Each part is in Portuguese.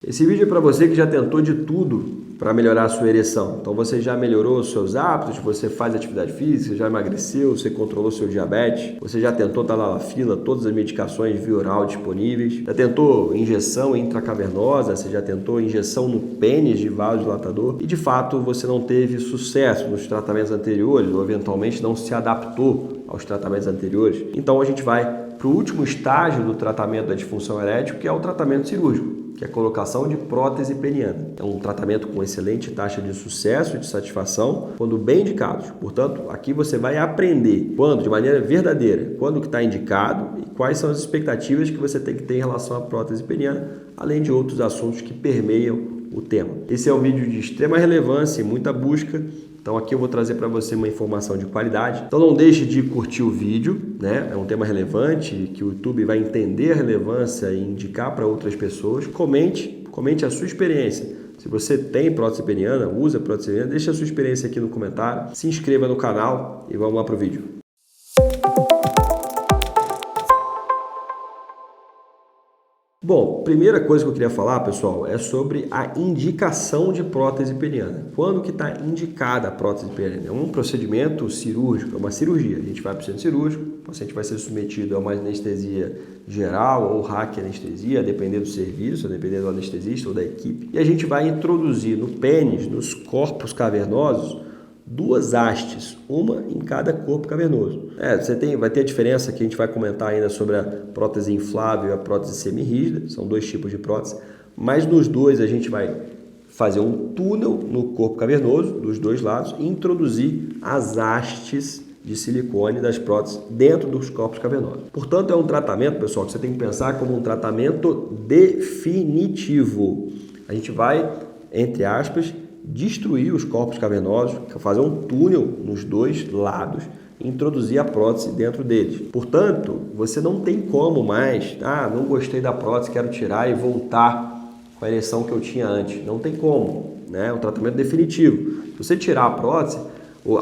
Esse vídeo é para você que já tentou de tudo para melhorar a sua ereção. Então você já melhorou os seus hábitos, você faz atividade física, já emagreceu, você controlou seu diabetes, você já tentou estar lá na fila, todas as medicações via oral disponíveis, já tentou injeção intracavernosa, você já tentou injeção no pênis de vasodilatador e de fato você não teve sucesso nos tratamentos anteriores ou eventualmente não se adaptou aos tratamentos anteriores. Então a gente vai para o último estágio do tratamento da disfunção erétil, que é o tratamento cirúrgico, que é a colocação de prótese peniana. É um tratamento com excelente taxa de sucesso e de satisfação, quando bem indicados. Portanto, aqui você vai aprender quando, de maneira verdadeira, quando que está indicado e quais são as expectativas que você tem que ter em relação à prótese peniana, além de outros assuntos que permeiam o tema. Esse é um vídeo de extrema relevância e muita busca. Então aqui eu vou trazer para você uma informação de qualidade. Então não deixe de curtir o vídeo, né? É um tema relevante que o YouTube vai entender a relevância e indicar para outras pessoas. Comente a sua experiência. Se você tem prótese peniana, usa prótese peniana, deixe a sua experiência aqui no comentário. Se inscreva no canal e vamos lá para o vídeo. Bom, primeira coisa que eu queria falar, pessoal, é sobre a indicação de prótese peniana. Quando que está indicada a prótese peniana? É um procedimento cirúrgico, é uma cirurgia. A gente vai para o centro cirúrgico, o paciente vai ser submetido a uma anestesia geral ou raquianestesia, a depender do serviço, a depender do anestesista ou da equipe. E a gente vai introduzir no pênis, nos corpos cavernosos, duas hastes, uma em cada corpo cavernoso. Vai ter a diferença que a gente vai comentar ainda sobre a prótese inflável e a prótese semirrígida, são dois tipos de prótese, mas nos dois a gente vai fazer um túnel no corpo cavernoso, dos dois lados, e introduzir as hastes de silicone das próteses dentro dos corpos cavernosos. Portanto, é um tratamento, pessoal, que você tem que pensar como um tratamento definitivo. A gente vai, entre aspas, destruir os corpos cavernosos, fazer um túnel nos dois lados e introduzir a prótese dentro deles. Portanto, você não tem como mais, não gostei da prótese, quero tirar e voltar com a ereção que eu tinha antes. Não tem como, né? É um tratamento definitivo. Se você tirar a prótese,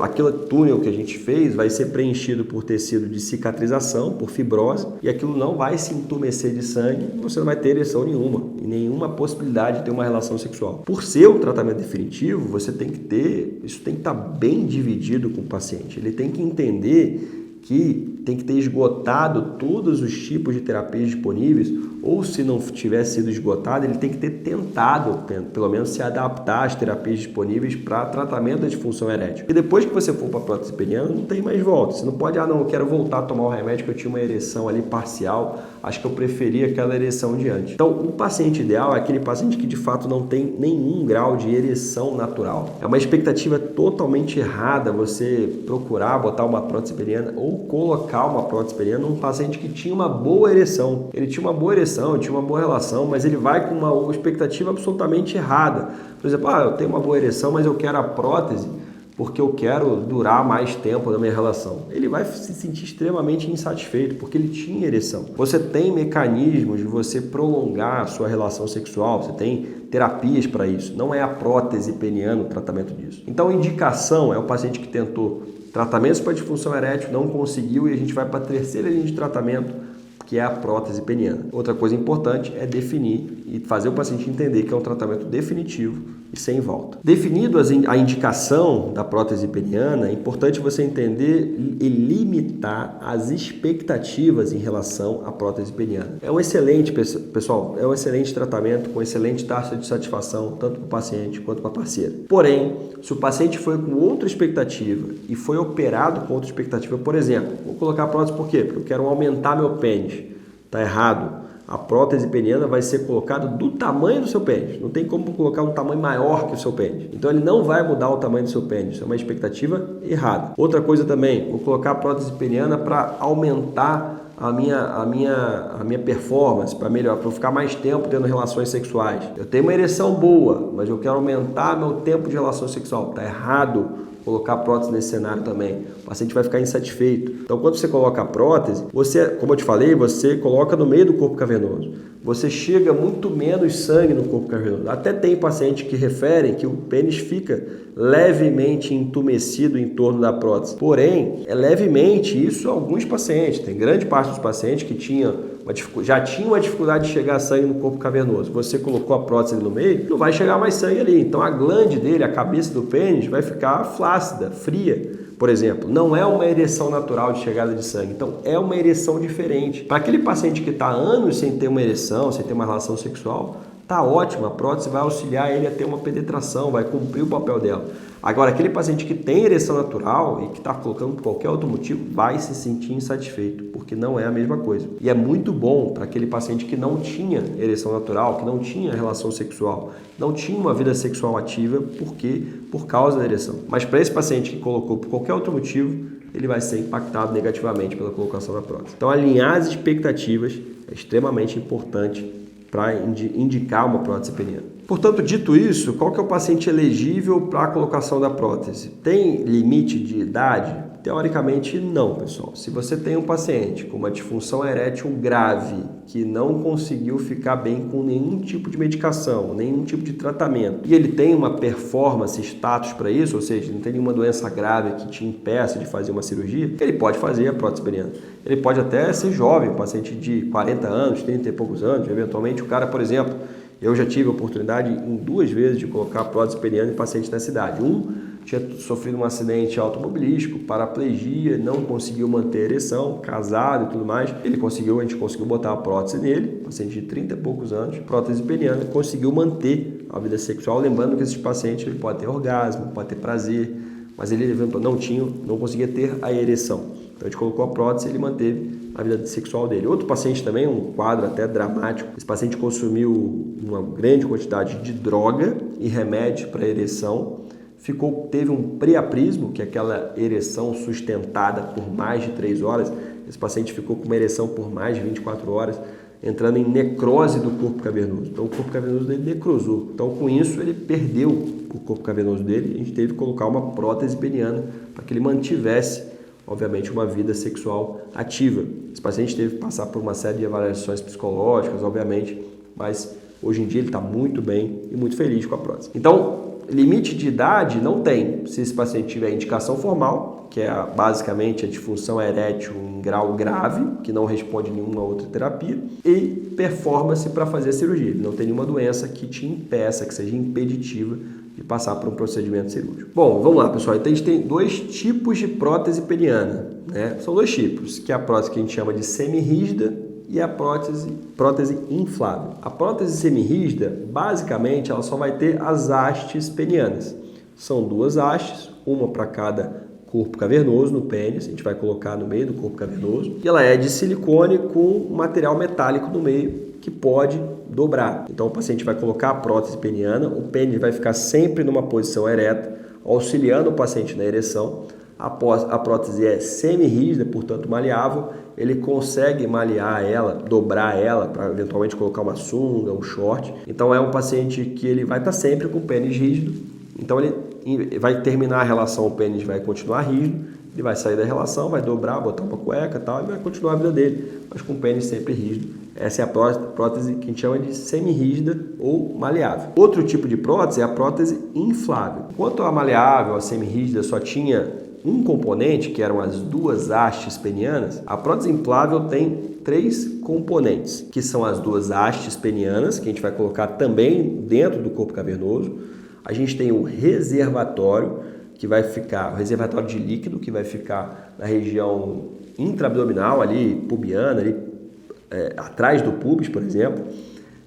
aquele túnel que a gente fez vai ser preenchido por tecido de cicatrização, por fibrose, e aquilo não vai se entumecer de sangue, você não vai ter ereção nenhuma, e nenhuma possibilidade de ter uma relação sexual. Por ser um tratamento definitivo, isso tem que estar bem dividido com o paciente. Ele tem que entender que tem que ter esgotado todos os tipos de terapias disponíveis, ou se não tiver sido esgotado, ele tem que ter tentado, pelo menos, se adaptar às terapias disponíveis para tratamento da disfunção erétil. E depois que você for para a prótese peniana, não tem mais volta. Você não pode, eu quero voltar a tomar o remédio que eu tinha uma ereção ali parcial, acho que eu preferia aquela ereção de antes. Então, o paciente ideal é aquele paciente que de fato não tem nenhum grau de ereção natural. É uma expectativa totalmente errada você procurar botar uma prótese peniana ou colocar uma prótese peniana num paciente que tinha uma boa ereção. Ele tinha uma boa ereção, tinha uma boa relação, mas ele vai com uma expectativa absolutamente errada. Por exemplo, eu tenho uma boa ereção, mas eu quero a prótese porque eu quero durar mais tempo na minha relação. Ele vai se sentir extremamente insatisfeito, porque ele tinha ereção. Você tem mecanismos de você prolongar a sua relação sexual, você tem terapias para isso. Não é a prótese peniana o tratamento disso. Então, a indicação é o paciente que tentou tratamentos para disfunção erétil, não conseguiu, e a gente vai para a terceira linha de tratamento, que é a prótese peniana. Outra coisa importante é definir e fazer o paciente entender que é um tratamento definitivo e sem volta. Definido a indicação da prótese peniana, é importante você entender e limitar as expectativas em relação à prótese peniana. É um excelente, pessoal, é um excelente tratamento com excelente taxa de satisfação, tanto para o paciente quanto para a parceira. Porém, se o paciente foi com outra expectativa e foi operado com outra expectativa, por exemplo, vou colocar a prótese por quê? Porque eu quero aumentar meu pênis. Está errado. A prótese peniana vai ser colocada do tamanho do seu pênis. Não tem como colocar um tamanho maior que o seu pênis. Então ele não vai mudar o tamanho do seu pênis. Isso é uma expectativa errada. Outra coisa também, vou colocar a prótese peniana para aumentar a minha performance, para melhorar, para eu ficar mais tempo tendo relações sexuais. Eu tenho uma ereção boa, mas eu quero aumentar meu tempo de relação sexual. Está errado colocar a prótese nesse cenário também. O paciente vai ficar insatisfeito. Então, quando você coloca a prótese, como eu te falei, você coloca no meio do corpo cavernoso. Você chega muito menos sangue no corpo cavernoso. Até tem pacientes que referem que o pênis fica levemente entumecido em torno da prótese. Porém, é levemente, isso alguns pacientes. Tem grande parte dos pacientes que tinham já tinha uma dificuldade de chegar sangue no corpo cavernoso, você colocou a prótese ali no meio, não vai chegar mais sangue ali. Então a glande dele, a cabeça do pênis, vai ficar flácida, fria. Por exemplo, não é uma ereção natural de chegada de sangue, então é uma ereção diferente. Para aquele paciente que está anos sem ter uma ereção, sem ter uma relação sexual, tá ótimo, a prótese vai auxiliar ele a ter uma penetração, vai cumprir o papel dela. Agora, aquele paciente que tem ereção natural e que está colocando por qualquer outro motivo, vai se sentir insatisfeito, porque não é a mesma coisa. E é muito bom para aquele paciente que não tinha ereção natural, que não tinha relação sexual, não tinha uma vida sexual ativa, por causa da ereção. Mas para esse paciente que colocou por qualquer outro motivo, ele vai ser impactado negativamente pela colocação da prótese. Então, alinhar as expectativas é extremamente importante para indicar uma prótese peniana. Portanto, dito isso, qual que é o paciente elegível para a colocação da prótese? Tem limite de idade? Teoricamente, não, pessoal. Se você tem um paciente com uma disfunção erétil grave, que não conseguiu ficar bem com nenhum tipo de medicação, nenhum tipo de tratamento, e ele tem uma performance, status para isso, ou seja, não tem nenhuma doença grave que te impeça de fazer uma cirurgia, ele pode fazer a prótese peniana. Ele pode até ser jovem, um paciente de 40 anos, 30 e poucos anos, eventualmente o cara, por exemplo, eu já tive a oportunidade em 2 vezes de colocar a prótese peniana em pacientes na cidade. Um tinha sofrido um acidente automobilístico, paraplegia, não conseguiu manter a ereção, casado e tudo mais. A gente conseguiu botar a prótese nele, paciente de 30 e poucos anos, prótese peniana, conseguiu manter a vida sexual. Lembrando que esses pacientes ele pode ter orgasmo, pode ter prazer, mas ele não conseguia ter a ereção. Então a gente colocou a prótese e ele manteve a vida sexual dele. Outro paciente também, um quadro até dramático, esse paciente consumiu uma grande quantidade de droga e remédio para ereção, teve um priaprismo, que é aquela ereção sustentada por mais de 3 horas. Esse paciente ficou com uma ereção por mais de 24 horas, entrando em necrose do corpo cavernoso. Então o corpo cavernoso dele necrosou. Então com isso ele perdeu o corpo cavernoso dele. A gente teve que colocar uma prótese peniana para que ele mantivesse, obviamente, uma vida sexual ativa. Esse paciente teve que passar por uma série de avaliações psicológicas, obviamente, mas hoje em dia ele está muito bem e muito feliz com a prótese. Então, limite de idade não tem. Se esse paciente tiver indicação formal, que é basicamente a disfunção erétil em grau grave, que não responde a nenhuma outra terapia, e performance para fazer a cirurgia. Não tem nenhuma doença que te impeça, que seja impeditiva de passar por um procedimento cirúrgico. Bom, vamos lá, pessoal. Então a gente tem 2 tipos de prótese peniana, né? São 2 tipos, que é a prótese que a gente chama de semirrígida e a prótese inflável. A prótese semirrígida, basicamente, ela só vai ter as hastes penianas. São 2 hastes, uma para cada corpo cavernoso no pênis, a gente vai colocar no meio do corpo cavernoso, e ela é de silicone com material metálico no meio, que pode dobrar. Então o paciente vai colocar a prótese peniana, o pênis vai ficar sempre numa posição ereta, auxiliando o paciente na ereção. A prótese é semi-rígida, portanto maleável, ele consegue malear ela, dobrar ela para eventualmente colocar uma sunga, um short. Então é um paciente que ele vai estar sempre com o pênis rígido, então ele vai terminar a relação, o pênis vai continuar rígido, ele vai sair da relação, vai dobrar, botar uma cueca e tal, e vai continuar a vida dele, mas com o pênis sempre rígido. Essa é a prótese que a gente chama de semi-rígida ou maleável. Outro tipo de prótese é a prótese inflável. Enquanto a maleável, a semi-rígida, só tinha um componente, que eram as 2 hastes penianas, a prótese inflável tem 3 componentes, que são as 2 hastes penianas, que a gente vai colocar também dentro do corpo cavernoso. A gente tem o reservatório, que vai ficar, o reservatório de líquido, que vai ficar na região intraabdominal, ali, pubiana, ali, atrás do pubis, por exemplo.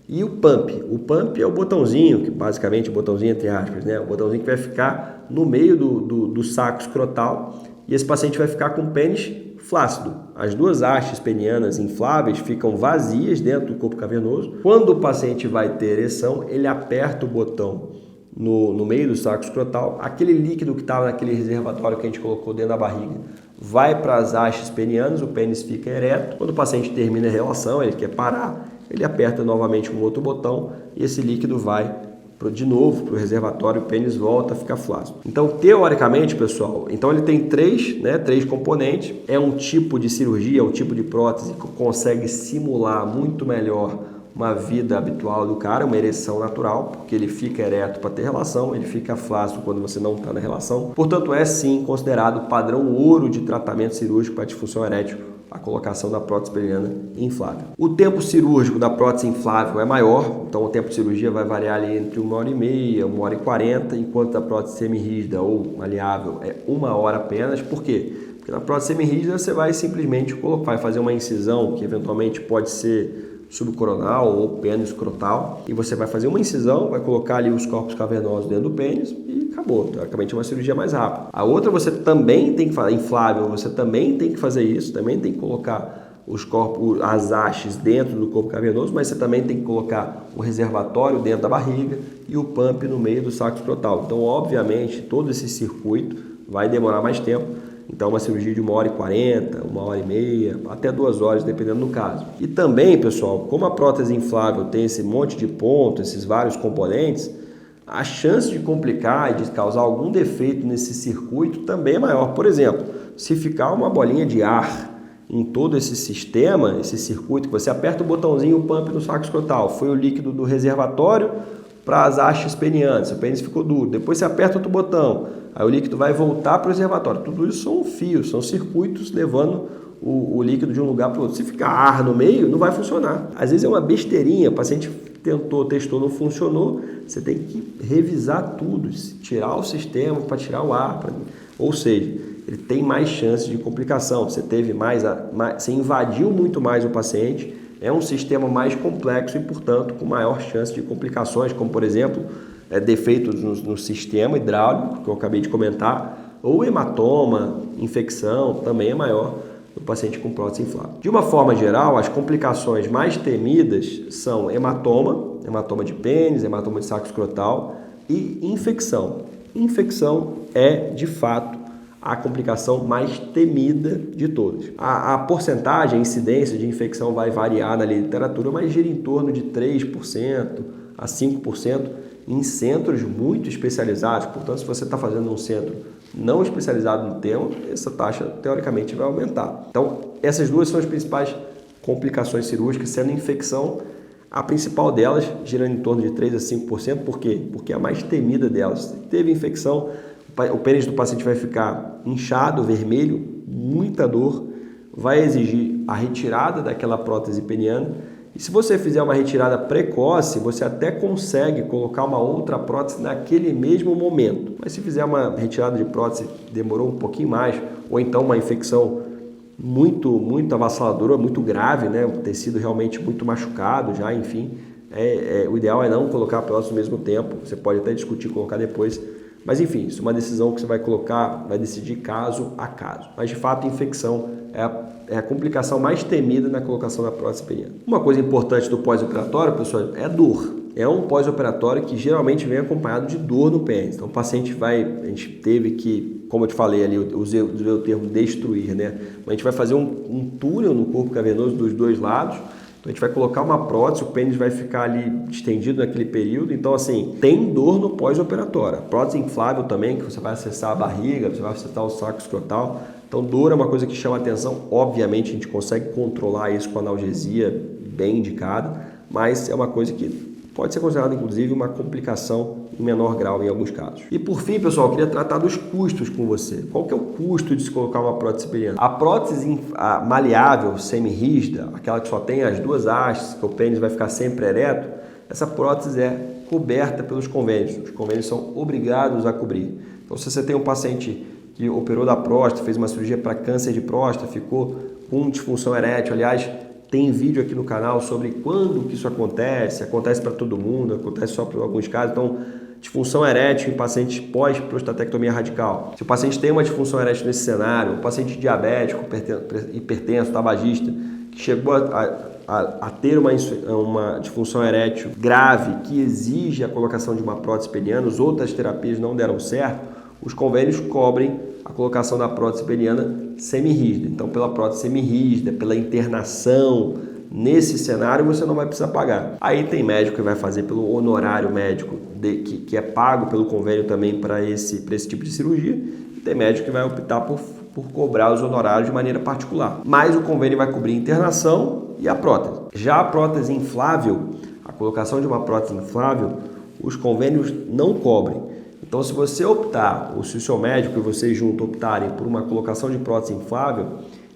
E o pump. O pump é o botãozinho, que basicamente o botãozinho entre aspas, né? O botãozinho que vai ficar no meio do saco escrotal, e esse paciente vai ficar com o pênis flácido. As 2 hastes penianas infláveis ficam vazias dentro do corpo cavernoso. Quando o paciente vai ter ereção, ele aperta o botão no meio do saco escrotal, aquele líquido que estava naquele reservatório que a gente colocou dentro da barriga vai para as hastes penianas, o pênis fica ereto. Quando o paciente termina a relação, ele quer parar, ele aperta novamente um outro botão e esse líquido vai de novo para o reservatório, o pênis volta a ficar flácido. Então, teoricamente, pessoal, então ele tem 3 componentes, é um tipo de cirurgia, é um tipo de prótese que consegue simular muito melhor uma vida habitual do cara, uma ereção natural, porque ele fica ereto para ter relação, ele fica flácido quando você não está na relação. Portanto, é sim considerado padrão ouro de tratamento cirúrgico para disfunção erétil a colocação da prótese peniana inflável. O tempo cirúrgico da prótese inflável é maior, então o tempo de cirurgia vai variar ali entre 1h30, 1h40, enquanto a prótese semirrígida ou maleável é 1 hora apenas. Por quê? Porque na prótese semirrígida você vai simplesmente colocar, vai fazer uma incisão que eventualmente pode ser subcoronal ou pênis escrotal, e você vai fazer uma incisão, vai colocar ali os corpos cavernosos dentro do pênis e acabou. Teoricamente é uma cirurgia mais rápida. A outra você também tem que fazer, inflável, você também tem que fazer isso, também tem que colocar os corpos, as hastes dentro do corpo cavernoso, mas você também tem que colocar o reservatório dentro da barriga e o pump no meio do saco escrotal. Então, obviamente, todo esse circuito vai demorar mais tempo. Então, uma cirurgia de 1h40, 1h30, até 2 horas, dependendo do caso. E também, pessoal, como a prótese inflável tem esse monte de pontos, esses vários componentes, a chance de complicar e de causar algum defeito nesse circuito também é maior. Por exemplo, se ficar uma bolinha de ar em todo esse sistema, esse circuito, que você aperta o botãozinho, o pump no saco escrotal, foi o líquido do reservatório para as hastes penianas, o pênis ficou duro. Depois você aperta outro botão, aí o líquido vai voltar para o reservatório. Tudo isso são fios, são circuitos levando o líquido de um lugar para o outro. Se ficar ar no meio, não vai funcionar. Às vezes é uma besteirinha, o paciente tentou, testou, não funcionou. Você tem que revisar tudo, tirar o sistema para tirar o ar. Ou seja, ele tem mais chances de complicação. Você teve você invadiu muito mais o paciente. É um sistema mais complexo e, portanto, com maior chance de complicações, como, por exemplo, defeitos no sistema hidráulico, que eu acabei de comentar, ou hematoma, infecção, também é maior no paciente com prótese inflável. De uma forma geral, as complicações mais temidas são hematoma de pênis, hematoma de saco escrotal e infecção. Infecção é, de fato, a complicação mais temida de todas. A porcentagem, a incidência de infecção vai variar na literatura, mas gira em torno de 3% a 5% em centros muito especializados. Portanto, se você está fazendo um centro não especializado no tema, essa taxa, teoricamente, vai aumentar. Então, essas duas são as principais complicações cirúrgicas, sendo infecção a principal delas, girando em torno de 3% a 5%. Por quê? Porque é a mais temida delas. Se teve infecção, o pênis do paciente vai ficar inchado, vermelho, muita dor, vai exigir a retirada daquela prótese peniana. E se você fizer uma retirada precoce, você até consegue colocar uma outra prótese naquele mesmo momento. Mas se fizer uma retirada de prótese, demorou um pouquinho mais, ou então uma infecção muito avassaladora, muito grave, né? O tecido realmente muito machucado já, enfim, o ideal é não colocar a prótese ao mesmo tempo. Você pode até discutir colocar depois. Mas enfim, isso é uma decisão que você vai colocar, vai decidir caso a caso. Mas de fato, a infecção é a complicação mais temida na colocação da prótese peniana. Uma coisa importante do pós-operatório, pessoal, é a dor. É um pós-operatório que geralmente vem acompanhado de dor no pênis. Então o paciente a gente teve que, como eu te falei ali, usei o termo destruir, né? A gente vai fazer um túnel no corpo cavernoso dos dois lados. Então a gente vai colocar uma prótese, o pênis vai ficar ali estendido naquele período. Então, assim, tem dor no pós-operatório. A prótese inflável também, que você vai acessar a barriga, você vai acessar o saco escrotal. Então, dor é uma coisa que chama atenção. Obviamente, a gente consegue controlar isso com analgesia bem indicada, mas é uma coisa que pode ser considerada, inclusive, uma complicação em menor grau em alguns casos. E por fim, pessoal, eu queria tratar dos custos com você. Qual que é o custo de se colocar uma prótese peniana? A prótese maleável, semirrígida, aquela que só tem as duas hastes, que o pênis vai ficar sempre ereto, essa prótese é coberta pelos convênios. Os convênios são obrigados a cobrir. Então, se você tem um paciente que operou da próstata, fez uma cirurgia para câncer de próstata, ficou com disfunção erétil, aliás, tem vídeo aqui no canal sobre quando que isso acontece para todo mundo, acontece só por alguns casos. Então, disfunção erétil em pacientes pós-prostatectomia radical. Se o paciente tem uma disfunção erétil nesse cenário, um paciente diabético, hipertenso, tabagista, que chegou a ter uma disfunção erétil grave que exige a colocação de uma prótese peniana, as outras terapias não deram certo, os convênios cobrem a colocação da prótese peniana semirrígida. Então, pela prótese semirrígida, pela internação, nesse cenário você não vai precisar pagar. Aí tem médico que vai fazer pelo honorário médico, que é pago pelo convênio também para esse tipo de cirurgia. E tem médico que vai optar por cobrar os honorários de maneira particular. Mas o convênio vai cobrir a internação e a prótese. Já a prótese inflável, a colocação de uma prótese inflável, os convênios não cobrem. Então, se você optar, ou se o seu médico e você junto optarem por uma colocação de prótese inflável,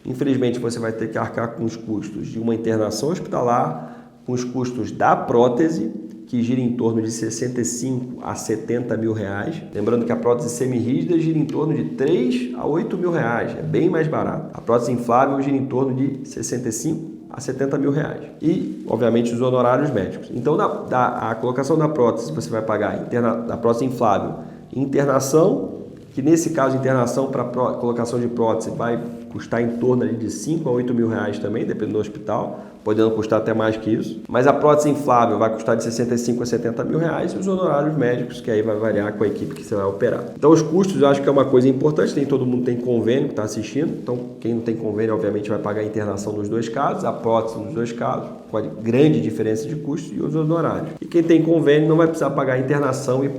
Infelizmente, você vai ter que arcar com os custos de uma internação hospitalar, com os custos da prótese, que gira em torno de 65 a 70 mil reais. Lembrando que a prótese semirrígida gira em torno de 3 a 8 mil reais, é bem mais barato. A prótese inflável gira em torno de 65 a 70 mil reais. E, obviamente, os honorários médicos. Então, a colocação da prótese, você vai pagar da prótese inflável, internação, que nesse caso, internação para colocação de prótese vai custar em torno ali de 5 a 8 mil reais também, dependendo do hospital, podendo custar até mais que isso. Mas a prótese inflável vai custar de 65 a 70 mil reais e os honorários médicos, que aí vai variar com a equipe que você vai operar. Então os custos eu acho que é uma coisa importante, nem todo mundo tem convênio que está assistindo, então quem não tem convênio obviamente vai pagar a internação nos dois casos, a prótese nos dois casos, com a grande diferença de custos e os honorários. E quem tem convênio não vai precisar pagar a internação e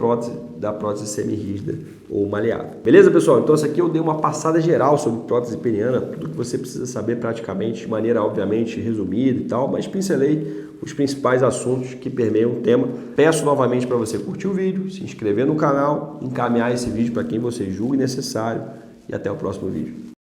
da prótese semirrígida ou maleável. Beleza, pessoal? Então, isso aqui eu dei uma passada geral sobre prótese peniana, tudo que você precisa saber praticamente, de maneira, obviamente, resumida e tal, mas pincelei os principais assuntos que permeiam o tema. Peço novamente para você curtir o vídeo, se inscrever no canal, encaminhar esse vídeo para quem você julgue necessário e até o próximo vídeo.